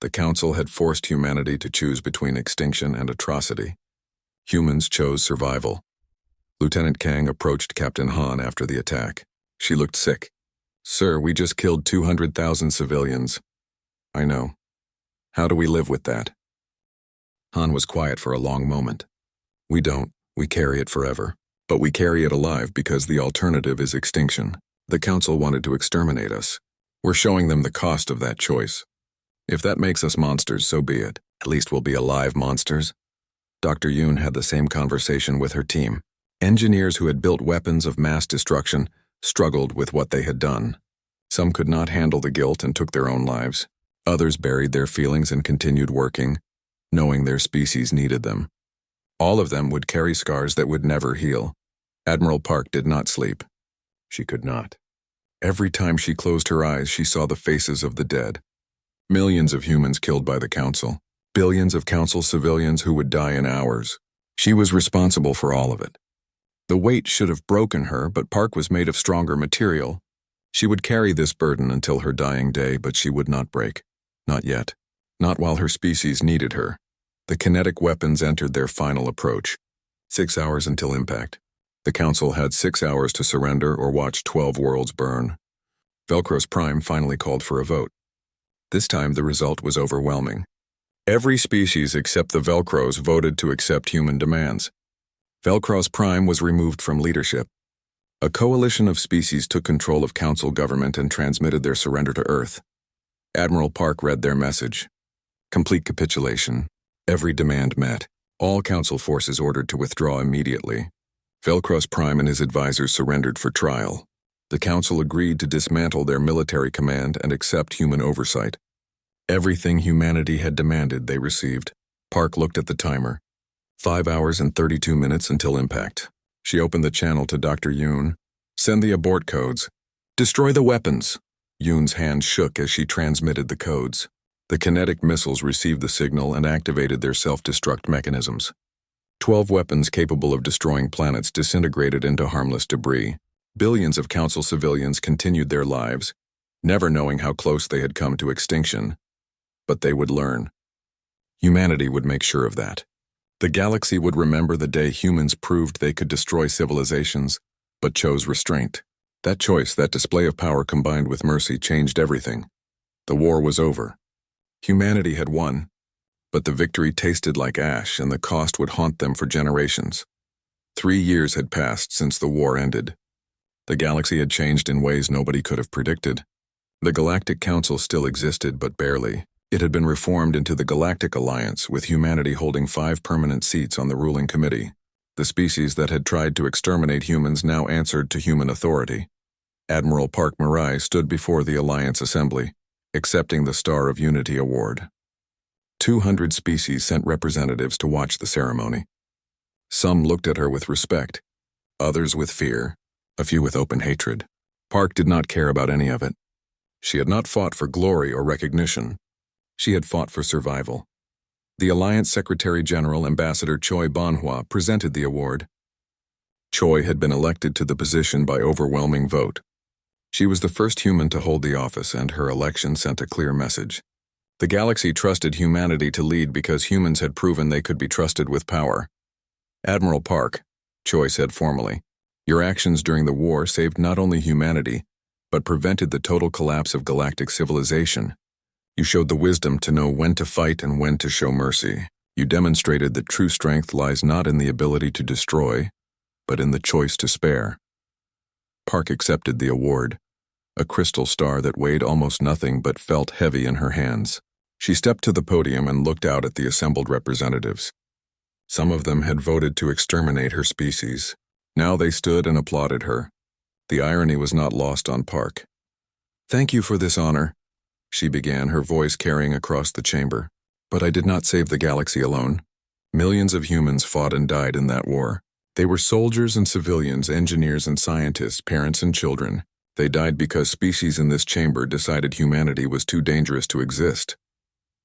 The Council had forced humanity to choose between extinction and atrocity. Humans chose survival. Lieutenant Kang approached Captain Han after the attack. She looked sick. "Sir, we just killed 200,000 civilians." "I know. How do we live with that?" Han was quiet for a long moment. "We don't. We carry it forever. But we carry it alive because the alternative is extinction. The Council wanted to exterminate us. We're showing them the cost of that choice. If that makes us monsters, so be it. At least we'll be alive monsters." Dr. Yoon had the same conversation with her team. Engineers who had built weapons of mass destruction struggled with what they had done. Some could not handle the guilt and took their own lives. Others buried their feelings and continued working, knowing their species needed them. All of them would carry scars that would never heal. Admiral Park did not sleep. She could not. Every time she closed her eyes, she saw the faces of the dead. Millions of humans killed by the Council. Billions of Council civilians who would die in hours. She was responsible for all of it. The weight should have broken her, but Park was made of stronger material. She would carry this burden until her dying day, but she would not break. Not yet. Not while her species needed her. The kinetic weapons entered their final approach. 6 hours until impact. The Council had 6 hours to surrender or watch 12 worlds burn. Velcros Prime finally called for a vote. This time the result was overwhelming. Every species except the Velcros voted to accept human demands. Velcros Prime was removed from leadership. A coalition of species took control of Council government and transmitted their surrender to Earth. Admiral Park read their message. Complete capitulation. Every demand met. All Council forces ordered to withdraw immediately. Velcros Prime and his advisors surrendered for trial. The Council agreed to dismantle their military command and accept human oversight. Everything humanity had demanded they received. Park looked at the timer. 5 hours and 32 minutes until impact. She opened the channel to Dr. Yoon. "Send the abort codes. Destroy the weapons." Yoon's hand shook as she transmitted the codes. The kinetic missiles received the signal and activated their self-destruct mechanisms. 12 weapons capable of destroying planets disintegrated into harmless debris. Billions of Council civilians continued their lives, never knowing how close they had come to extinction. But they would learn. Humanity would make sure of that. The galaxy would remember the day humans proved they could destroy civilizations, but chose restraint. That choice, that display of power combined with mercy, changed everything. The war was over. Humanity had won, but the victory tasted like ash and the cost would haunt them for generations. 3 years had passed since the war ended. The galaxy had changed in ways nobody could have predicted. The Galactic Council still existed, but barely. It had been reformed into the Galactic Alliance, with humanity holding 5 permanent seats on the ruling committee. The species that had tried to exterminate humans now answered to human authority. Admiral Park Mirai stood before the Alliance Assembly, accepting the Star of Unity Award. 200 species sent representatives to watch the ceremony. Some looked at her with respect, others with fear, a few with open hatred. Park did not care about any of it. She had not fought for glory or recognition. She had fought for survival. The Alliance Secretary General, Ambassador Choi Bonhua, presented the award. Choi had been elected to the position by overwhelming vote. She was the first human to hold the office, and her election sent a clear message. The galaxy trusted humanity to lead because humans had proven they could be trusted with power. "Admiral Park," Choi said formally, "your actions during the war saved not only humanity, but prevented the total collapse of galactic civilization. You showed the wisdom to know when to fight and when to show mercy. You demonstrated that true strength lies not in the ability to destroy, but in the choice to spare." Park accepted the award, a crystal star that weighed almost nothing but felt heavy in her hands. She stepped to the podium and looked out at the assembled representatives. Some of them had voted to exterminate her species. Now they stood and applauded her. The irony was not lost on Park. "Thank you for this honor," she began, her voice carrying across the chamber. But I did not save the galaxy alone. Millions of humans fought and died in that war. They were soldiers and civilians, engineers and scientists, parents and children. They died because species in this chamber decided humanity was too dangerous to exist.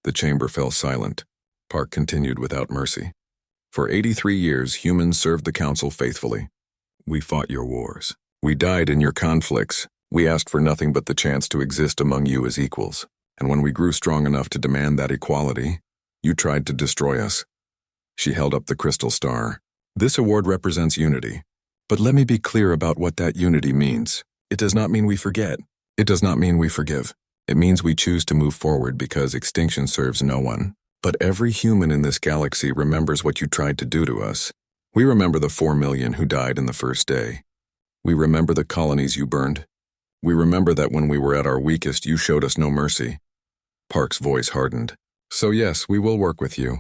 The chamber fell silent. Park continued without mercy. For 83 years, humans served the Council faithfully. We fought your wars. We died in your conflicts. We asked for nothing but the chance to exist among you as equals. And when we grew strong enough to demand that equality, you tried to destroy us. She held up the crystal star. This award represents unity. But let me be clear about what that unity means. It does not mean we forget. It does not mean we forgive. It means we choose to move forward because extinction serves no one. But every human in this galaxy remembers what you tried to do to us. We remember the 4 million who died in the first day. We remember the colonies you burned. We remember that when we were at our weakest, you showed us no mercy. Park's voice hardened. So yes, we will work with you.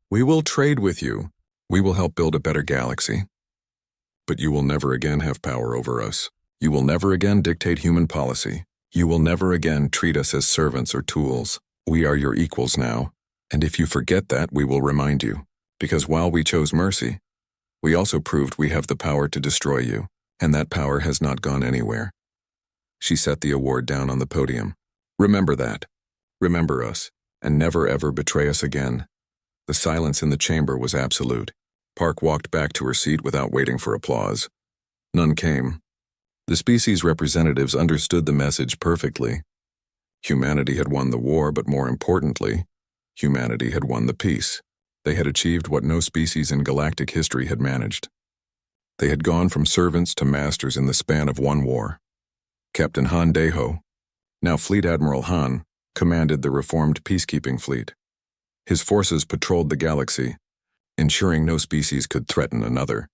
We will trade with you. We will help build a better galaxy. But you will never again have power over us. You will never again dictate human policy. You will never again treat us as servants or tools. We are your equals now. And if you forget that, we will remind you. Because while we chose mercy, we also proved we have the power to destroy you. And that power has not gone anywhere. She set the award down on the podium. Remember that. Remember us. And never ever betray us again. The silence in the chamber was absolute. Park walked back to her seat without waiting for applause. None came. The species representatives understood the message perfectly. Humanity had won the war, but more importantly, humanity had won the peace. They had achieved what no species in galactic history had managed. They had gone from servants to masters in the span of one war. Captain Han Deho, now Fleet Admiral Han, commanded the reformed peacekeeping fleet. His forces patrolled the galaxy, ensuring no species could threaten another.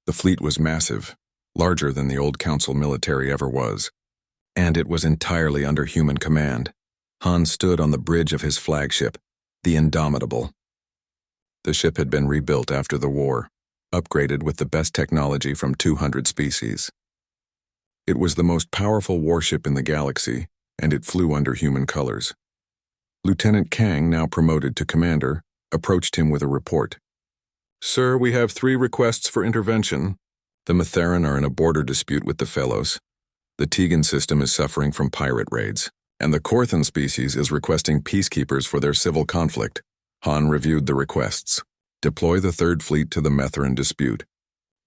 The fleet was massive, larger than the old Council military ever was, and it was entirely under human command. Han stood on the bridge of his flagship, the Indomitable. The ship had been rebuilt after the war, upgraded with the best technology from 200 species. It was the most powerful warship in the galaxy, and it flew under human colors. Lieutenant Kang, now promoted to commander, approached him with a report. Sir, we have 3 requests for intervention. The Matheran are in a border dispute with the Fellows. The Tegan system is suffering from pirate raids, and the Korthan species is requesting peacekeepers for their civil conflict. Han reviewed the requests. Deploy the 3rd Fleet to the Matheran dispute.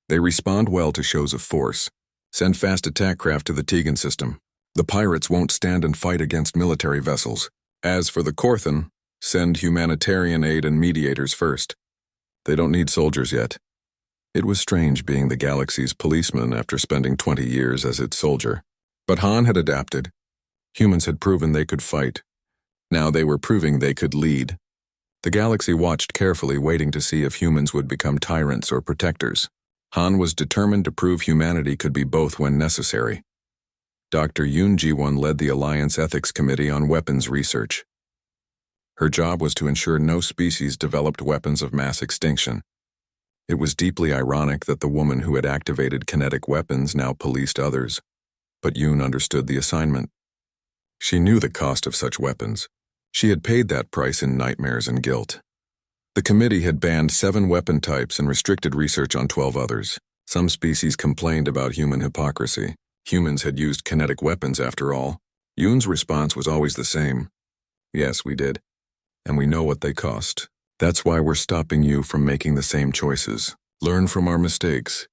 They respond well to shows of force. Send fast attack craft to the Tegan system. The pirates won't stand and fight against military vessels. As for the Korthan, send humanitarian aid and mediators first. They don't need soldiers yet. It was strange being the galaxy's policeman after spending 20 years as its soldier. But Han had adapted. Humans had proven they could fight. Now they were proving they could lead. The galaxy watched carefully, waiting to see if humans would become tyrants or protectors. Han was determined to prove humanity could be both when necessary. Dr. Yoon Ji-won led the Alliance Ethics Committee on Weapons Research. Her job was to ensure no species developed weapons of mass extinction. It was deeply ironic that the woman who had activated kinetic weapons now policed others. But Yoon understood the assignment. She knew the cost of such weapons. She had paid that price in nightmares and guilt. The committee had banned 7 weapon types and restricted research on 12 others. Some species complained about human hypocrisy. Humans had used kinetic weapons after all. Yoon's response was always the same. Yes, we did. And we know what they cost. That's why we're stopping you from making the same choices. Learn from our mistakes.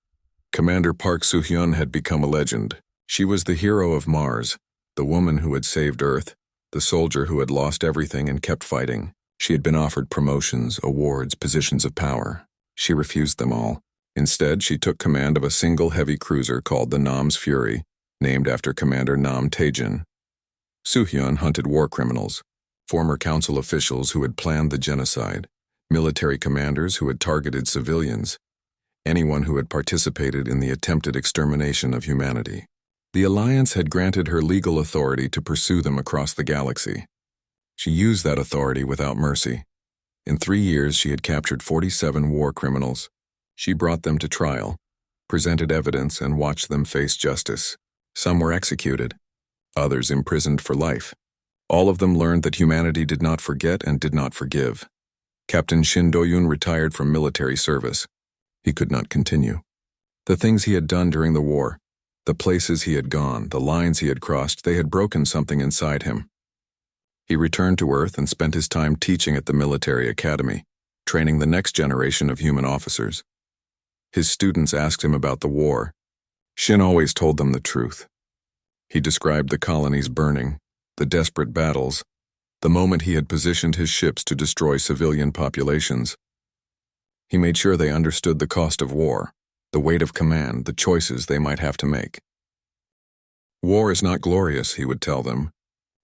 Commander Park Soo-hyun had become a legend. She was the hero of Mars, the woman who had saved Earth, the soldier who had lost everything and kept fighting. She had been offered promotions, awards, positions of power. She refused them all. Instead, she took command of a single heavy cruiser called the Nam's Fury, named after Commander Nam Tae-jin. Soo-hyun hunted war criminals, former council officials who had planned the genocide, military commanders who had targeted civilians, anyone who had participated in the attempted extermination of humanity. The Alliance had granted her legal authority to pursue them across the galaxy. She used that authority without mercy. In 3 years, she had captured 47 war criminals. She brought them to trial, presented evidence, and watched them face justice. Some were executed, others imprisoned for life. All of them learned that humanity did not forget and did not forgive. Captain Shin Do-yoon retired from military service. He could not continue. The things he had done during the war, the places he had gone, the lines he had crossed, they had broken something inside him. He returned to Earth and spent his time teaching at the military academy, training the next generation of human officers. His students asked him about the war. Shin always told them the truth. He described the colonies burning, the desperate battles, the moment he had positioned his ships to destroy civilian populations. He made sure they understood the cost of war, the weight of command, the choices they might have to make. War is not glorious, he would tell them.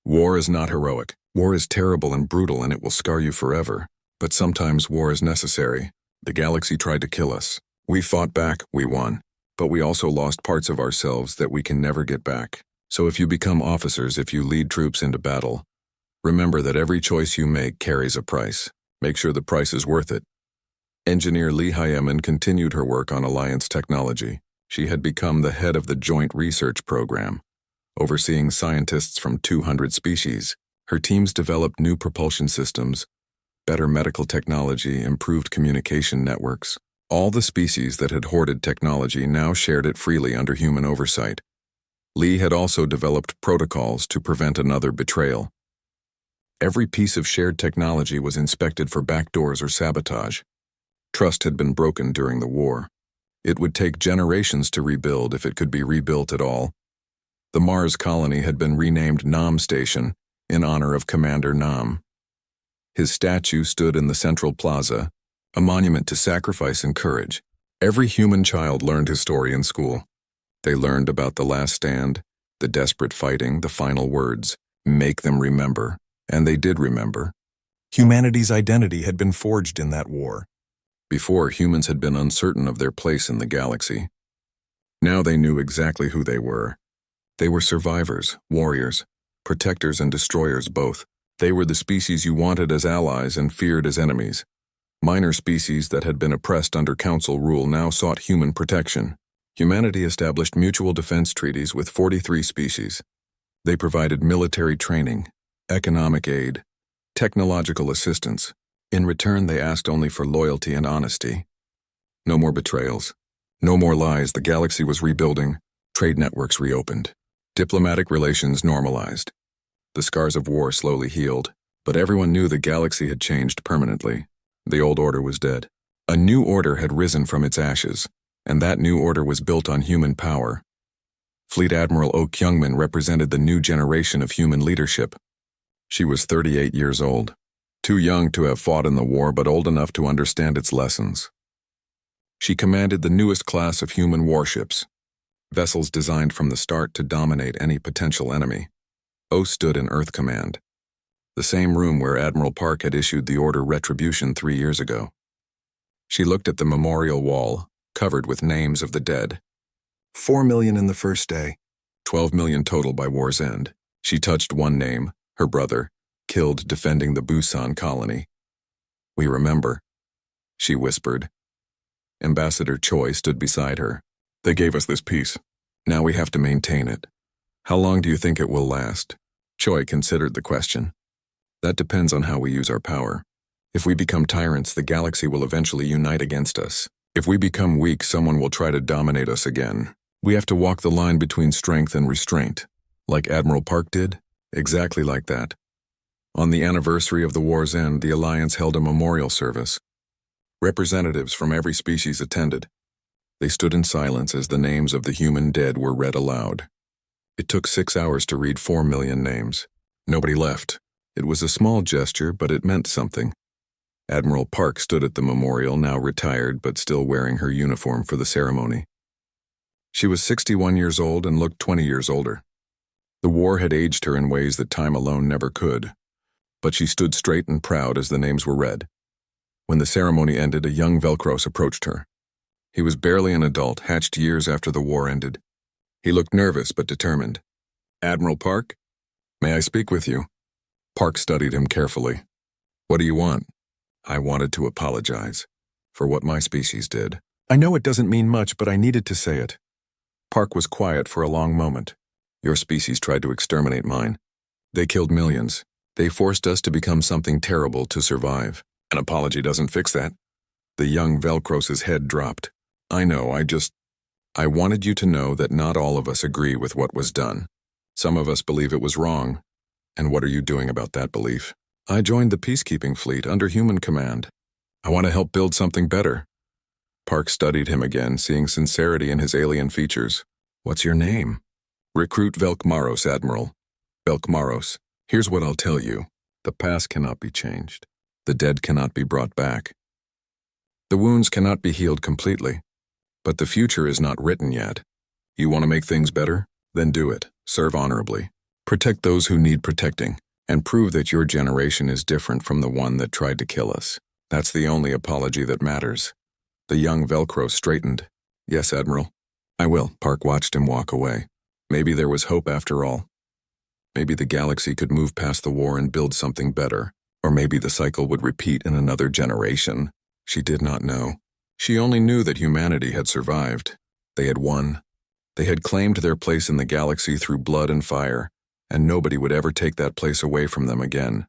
War is not heroic. War is terrible and brutal, and it will scar you forever. But sometimes war is necessary. The galaxy tried to kill us. We fought back, we won. But we also lost parts of ourselves that we can never get back. So if you become officers, if you lead troops into battle, remember that every choice you make carries a price. Make sure the price is worth it. Engineer Lee Hyemin continued her work on Alliance technology. She had become the head of the Joint Research Program, overseeing scientists from 200 species. Her teams developed new propulsion systems, better medical technology, improved communication networks. All the species that had hoarded technology now shared it freely under human oversight. Lee had also developed protocols to prevent another betrayal. Every piece of shared technology was inspected for backdoors or sabotage. Trust had been broken during the war. It would take generations to rebuild if it could be rebuilt at all. The Mars colony had been renamed Nam Station in honor of Commander Nam. His statue stood in the central plaza, a monument to sacrifice and courage. Every human child learned his story in school. They learned about the last stand, the desperate fighting, the final words, make them remember. And they did remember. Humanity's identity had been forged in that war. Before, humans had been uncertain of their place in the galaxy. Now they knew exactly who they were. They were survivors, warriors, protectors and destroyers both. They were the species you wanted as allies and feared as enemies. Minor species that had been oppressed under Council rule now sought human protection. Humanity established mutual defense treaties with 43 species. They provided military training, economic aid, technological assistance. In return, they asked only for loyalty and honesty. No more betrayals. No more lies. The galaxy was rebuilding. Trade networks reopened. Diplomatic relations normalized. The scars of war slowly healed, but everyone knew the galaxy had changed permanently. The old order was dead. A new order had risen from its ashes, and that new order was built on human power. Fleet Admiral Oh Kyungmin represented the new generation of human leadership. She was 38 years old, too young to have fought in the war but old enough to understand its lessons. She commanded the newest class of human warships, vessels designed from the start to dominate any potential enemy. Oh stood in Earth Command, the same room where Admiral Park had issued the order Retribution 3 years ago. She looked at the memorial wall, covered with names of the dead. 4 million in the first day, 12 million total by war's end. She touched one name, her brother, killed defending the Busan colony. We remember, she whispered. Ambassador Choi stood beside her. They gave us this peace. Now we have to maintain it. How long do you think it will last? Choi considered the question. That depends on how we use our power. If we become tyrants, the galaxy will eventually unite against us. If we become weak, someone will try to dominate us again. We have to walk the line between strength and restraint. Like Admiral Park did? Exactly like that. On the anniversary of the war's end, the Alliance held a memorial service. Representatives from every species attended. They stood in silence as the names of the human dead were read aloud. It took 6 hours to read 4 million names. Nobody left. It was a small gesture, but it meant something. Admiral Park stood at the memorial, now retired but still wearing her uniform for the ceremony. She was 61 years old and looked 20 years older. The war had aged her in ways that time alone never could. But she stood straight and proud as the names were read. When the ceremony ended, a young Velcros approached her. He was barely an adult, hatched years after the war ended. He looked nervous but determined. Admiral Park? May I speak with you? Park studied him carefully. What do you want? I wanted to apologize for what my species did. I know it doesn't mean much, but I needed to say it. Park was quiet for a long moment. Your species tried to exterminate mine. They killed millions. They forced us to become something terrible to survive. An apology doesn't fix that. The young Velcros' head dropped. I know, I wanted you to know that not all of us agree with what was done. Some of us believe it was wrong. And what are you doing about that belief? I joined the peacekeeping fleet under human command. I want to help build something better. Park studied him again, seeing sincerity in his alien features. What's your name? Recruit Velkmaros, Admiral. Velkmaros, here's what I'll tell you. The past cannot be changed. The dead cannot be brought back. The wounds cannot be healed completely. But the future is not written yet. You want to make things better? Then do it. Serve honorably. Protect those who need protecting, and prove that your generation is different from the one that tried to kill us. That's the only apology that matters. The young Velcro straightened. Yes, Admiral. I will. Park watched him walk away. Maybe there was hope after all. Maybe the galaxy could move past the war and build something better. Or maybe the cycle would repeat in another generation. She did not know. She only knew that humanity had survived. They had won. They had claimed their place in the galaxy through blood and fire, and nobody would ever take that place away from them again.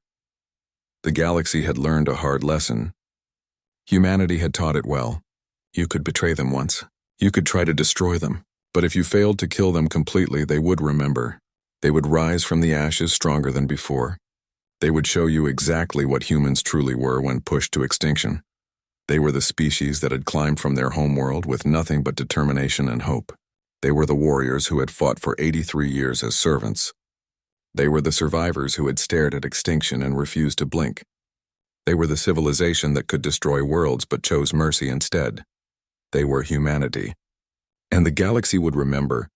The galaxy had learned a hard lesson. Humanity had taught it well. You could betray them once. You could try to destroy them. But if you failed to kill them completely, they would remember. They would rise from the ashes stronger than before. They would show you exactly what humans truly were when pushed to extinction. They were the species that had climbed from their homeworld with nothing but determination and hope. They were the warriors who had fought for 83 years as servants. They were the survivors who had stared at extinction and refused to blink. They were the civilization that could destroy worlds but chose mercy instead. They were humanity. And the galaxy would remember,